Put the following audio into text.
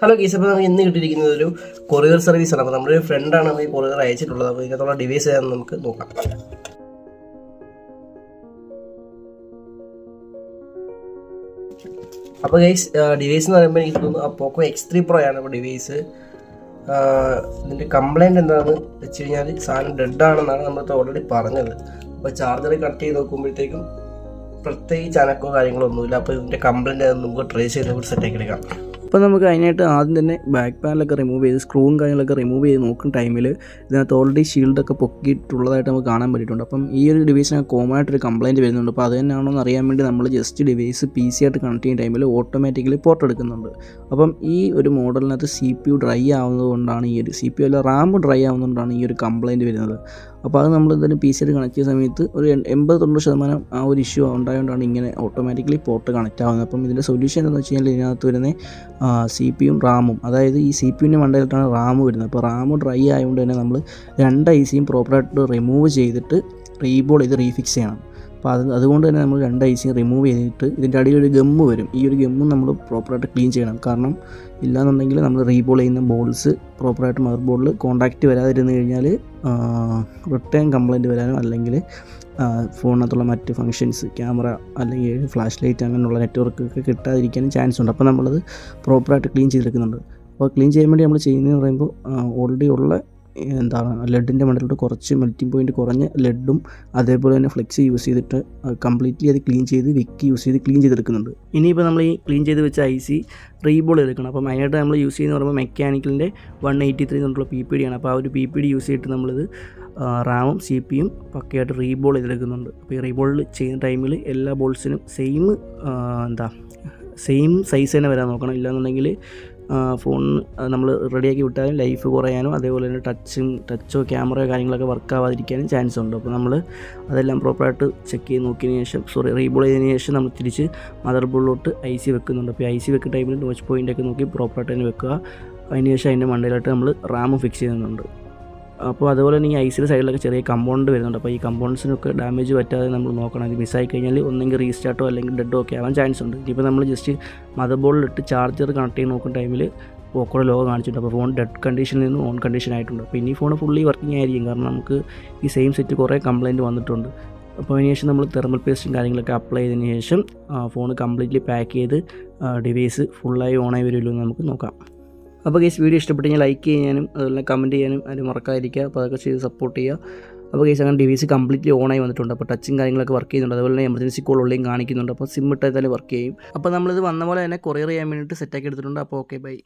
Hello ഗീസ്, അപ്പോൾ നമുക്ക് ഇന്ന് കിട്ടിയിരിക്കുന്നത് ഒരു കൊറിയർ സർവീസാണ്. അപ്പോൾ നമ്മുടെ ഒരു ഫ്രണ്ടാണ് നമുക്ക് ഈ കൊറിയർ അയച്ചിട്ടുള്ളത്. അപ്പോൾ ഇതിനകത്തുള്ള ഡിവൈസ് ഏതാണെന്ന് നമുക്ക് നോക്കാം. അപ്പോൾ ഗൈസ്, ഡിവൈസ് എന്ന് പറയുമ്പോൾ എനിക്ക് തോന്നുന്നു പോക്കോ X3 Pro ആണ്. അപ്പോൾ ഡിവൈസ് ഇതിൻ്റെ കംപ്ലൈൻറ്റ് എന്താണെന്ന് വെച്ച് കഴിഞ്ഞാൽ സാധനം ഡെഡ് ആണെന്നാണ് നമ്മളത് ഓൾറെഡി പറഞ്ഞത്. അപ്പോൾ ചാർജർ കട്ട് ചെയ്ത് നോക്കുമ്പോഴത്തേക്കും പ്രത്യേകിച്ച് അനക്കോ കാര്യങ്ങളോ ഒന്നുമില്ല. അപ്പോൾ ഇതിൻ്റെ കംപ്ലൈൻറ്റ് നമുക്ക് ട്രേസ് ചെയ്ത് സെറ്റാക്കി എടുക്കാം. അപ്പോൾ നമുക്ക് അതിനായിട്ട് ആദ്യം തന്നെ ബാക്ക് പാനലൊക്കെ റിമൂവ് ചെയ്ത് സ്ക്രൂവും കാര്യങ്ങളൊക്കെ റിമൂവ് ചെയ്ത് നോക്കുന്ന ടൈമിൽ ഇതിനകത്ത് ഓൾറെഡി ഷീൽഡൊക്കെ പൊക്കിയിട്ടുള്ളതായിട്ട് നമുക്ക് കാണാൻ പറ്റിയിട്ടുണ്ട്. അപ്പം ഈ ഒരു ഡിവൈസിന് കോമൺ ആയിട്ടൊരു കംപ്ലയിൻറ്റ് വരുന്നുണ്ട്. അപ്പോൾ അത് തന്നെയാണോ എന്ന് അറിയാൻ വേണ്ടി നമ്മൾ ജസ്റ്റ് ഡിവൈസ് PC ആയിട്ട് കണക്ട് ചെയ്യുന്ന ടൈമിൽ ഓട്ടോമാറ്റിക്കലി പോർട്ട് എടുക്കുന്നുണ്ട്. അപ്പം ഈ ഒരു മോഡലിനകത്ത് CPU ഡ്രൈ ആവുന്നതുകൊണ്ടാണ് ഈ ഒരു CPU അല്ല RAM ഡ്രൈ ആവുന്നതുകൊണ്ടാണ് ഈ ഒരു കംപ്ലയിൻറ്റ് വരുന്നത്. അപ്പോൾ അത് നമ്മൾ എന്തായാലും PC ആയിട്ട് കണക്ട് ചെയ്യുന്ന സമയത്ത് ഒരു 80-90% ആ ഒരു ഇഷ്യൂ ഉണ്ടായതുകൊണ്ടാണ് ഇങ്ങനെ ഓട്ടോമാറ്റിക്കലി പോർട്ട് കണക്റ്റ് ആവുന്നത്. അപ്പം ഇതിൻ്റെ സൊല്യൂഷൻ എന്താണെന്ന് വെച്ച് കഴിഞ്ഞാൽ ഇതിനകത്ത് വരുന്ന CPU-യും RAM-ഉം, അതായത് ഈ CPU-ൻ്റെ മണ്ടയിലിട്ടാണ് RAM വരുന്നത്. അപ്പോൾ RAM ഡ്രൈ ആയതുകൊണ്ട് തന്നെ നമ്മൾ 2 IC-യും പ്രോപ്പറായിട്ട് റിമൂവ് ചെയ്തിട്ട് റീബോൾ ചെയ്ത് റീഫിക്സ് ചെയ്യണം. അപ്പോൾ അതുകൊണ്ട് തന്നെ നമ്മൾ 2 IC റിമൂവ് ചെയ്തിട്ട് ഇതിൻ്റെ അടിയിലൊരു ഗമ്മ് വരും. ഈ ഒരു ഗമ്മും നമ്മൾ പ്രോപ്പറായിട്ട് ക്ലീൻ ചെയ്യണം. കാരണം ഇല്ലാന്നുണ്ടെങ്കിൽ നമ്മൾ റീബോൾ ചെയ്യുന്ന ബോൾസ് പ്രോപ്പറായിട്ട് മദർ ബോർഡിൽ കോൺടാക്റ്റ് വരാതിരുന്ന് കഴിഞ്ഞാൽ റിട്ടേൺ കംപ്ലയിൻറ്റ് വരാനും അല്ലെങ്കിൽ ഫോണിനകത്തുള്ള മറ്റ് ഫങ്ഷൻസ്, ക്യാമറ അല്ലെങ്കിൽ ഫ്ലാഷ് ലൈറ്റ് അങ്ങനെയുള്ള നെറ്റ്വർക്കൊക്കെ കിട്ടാതിരിക്കാനും ചാൻസ് ഉണ്ട്. അപ്പോൾ നമ്മളത് പ്രോപ്പറായിട്ട് ക്ലീൻ ചെയ്തെടുക്കുന്നുണ്ട്. അപ്പോൾ ക്ലീൻ ചെയ്യാൻ വേണ്ടി നമ്മൾ ചെയ്യുന്നതെന്ന് പറയുമ്പോൾ ഓൾറെഡി ഉള്ള ലെഡിൻ്റെ മണ്ടയിലോട്ട് കുറച്ച് മെൽറ്റിംഗ് പോയിൻറ്റ് കുറഞ്ഞ ലെഡും അതേപോലെ തന്നെ ഫ്ലെക്സ് യൂസ് ചെയ്തിട്ട് കംപ്ലീറ്റ്ലി അത് ക്ലീൻ ചെയ്ത് വിക്കി യൂസ് ചെയ്ത് ക്ലീൻ ചെയ്തെടുക്കുന്നുണ്ട്. ഇനിയിപ്പോൾ നമ്മൾ ഈ ക്ലീൻ ചെയ്ത് വെച്ച IC റീബോൾ എടുക്കണം. അപ്പോൾ അതിനായിട്ട് നമ്മൾ യൂസ് ചെയ്യുന്ന പറയുമ്പോൾ മെക്കാനിക്കലിൻ്റെ 183 എന്നുള്ള PPD ആണ്. അപ്പോൾ ആ ഒരു PPD യൂസ് ചെയ്തിട്ട് നമ്മളിത് RAM-ഉം CPU-യും പക്കയായിട്ട് റീബോൾ ചെയ്തെടുക്കുന്നുണ്ട്. അപ്പോൾ ഈ റീബോളിൽ ചെയ്യുന്ന ടൈമിൽ എല്ലാ ബോൾസിനും സെയിം സൈസ് തന്നെ വരാൻ നോക്കണം. ഇല്ലാന്നുണ്ടെങ്കിൽ ഫോൺ നമ്മൾ റെഡിയാക്കി വിട്ടാലും ലൈഫ് കുറയാനും അതേപോലെ തന്നെ ടച്ചോ ക്യാമറയോ കാര്യങ്ങളൊക്കെ വർക്ക് ആവാതിരിക്കാനും ചാൻസ് ഉണ്ട്. അപ്പോൾ നമ്മൾ അതെല്ലാം പ്രോപ്പറായിട്ട് ചെക്ക് ചെയ്ത് നോക്കിയതിന് ശേഷം റീബോൾ ചെയ്തതിന് ശേഷം നമ്മൾ തിരിച്ച് മദർ ബോർഡിലോട്ട് IC വെക്കുന്നുണ്ട്. അപ്പോൾ IC വെക്കുന്ന ടൈമിൽ ടച്ച് പോയിൻ്റൊക്കെ നോക്കി പ്രോപ്പറായിട്ട് തന്നെ വെക്കുക. അതിന് ശേഷം അതിൻ്റെ മണ്ടയിലായിട്ട് നമ്മൾ RAM ഫിക്സ് ചെയ്യുന്നുണ്ട്. അപ്പോൾ അതുപോലെ തന്നെ ഈ ICയുടെ സൈഡിലൊക്കെ ചെറിയ കമ്പോണൻറ്റ് വരുന്നുണ്ട്. അപ്പോൾ ഈ കമ്പോണൻസിനൊക്കെ ഡാമേജ് പറ്റാതെ നമ്മൾ നോക്കണം. ഇത് മിസ്സായി കഴിഞ്ഞാൽ ഒന്നെങ്കിൽ റീസ്റ്റാർട്ടോ അല്ലെങ്കിൽ ഡെഡോ ഒക്കെ ആവാൻ ചാൻസ് ഉണ്ട്. ഇപ്പോൾ നമ്മൾ ജസ്റ്റ് മദർ ബോർഡിലിട്ട് ചാർജർ കണക്ട് ചെയ്ത് നോക്കുന്ന ടൈമിൽ പോക്കോയുടെ ലോഗോ കാണിച്ചിട്ടുണ്ട്. അപ്പോൾ ഫോൺ ഡെഡ് കണ്ടീഷനിൽ നിന്ന് ഓൺ കണ്ടീഷൻ ആയിട്ടുണ്ട്. അപ്പോൾ ഇനി ഫോൺ ഫുള്ളി വർക്കിംഗ് ആയിരിക്കും. കാരണം നമുക്ക് ഈ സെയിം സെറ്റ് കുറേ കംപ്ലയിൻറ്റ് വന്നിട്ടുണ്ട്. അപ്പോൾ അതിന് ശേഷം നമ്മൾ തെർമൽ പേസ്റ്റും കാര്യങ്ങളൊക്കെ അപ്ലൈ ചെയ്തതിന് ശേഷം ഫോൺ കംപ്ലീറ്റ്ലി പാക്ക് ചെയ്ത് ഡിവൈസ് ഫുള്ളായി ഓണായി വരുമല്ലോ എന്ന് നമുക്ക് നോക്കാം. അപ്പോൾ ഗൈസ്, വീഡിയോ ഇഷ്ടപ്പെട്ട് കഴിഞ്ഞാൽ ലൈക്ക് ചെയ്യാനും അതുപോലെ കമൻറ്റ് ചെയ്യാനും അതിന് മറക്കാതിരിക്കുക. അപ്പോൾ അതൊക്കെ ചെയ്ത് സപ്പോർട്ട് ചെയ്യുക. അപ്പോൾ ഗൈസ്, അങ്ങനെ ഡിവൈസ് കംപ്ലീറ്റ്ലി ഓണായി വന്നിട്ടുണ്ട്. അപ്പോൾ ടച്ചും കാര്യങ്ങളൊക്കെ വർക്ക് ചെയ്യുന്നുണ്ട്. അതുപോലെ തന്നെ എമർജൻസി കോൾ ഉള്ളിയും കാണിക്കുന്നുണ്ട്. അപ്പോൾ സിം ഇട്ടാൽ വർക്ക് ചെയ്യും. അപ്പോൾ നമ്മളിത് വന്ന പോലെ തന്നെ കൊറിയർ ചെയ്യാൻ വേണ്ടിയിട്ട് സെറ്റാക്കി എടുത്തിട്ടുണ്ട്. അപ്പോൾ ഓക്കെ, ബൈ.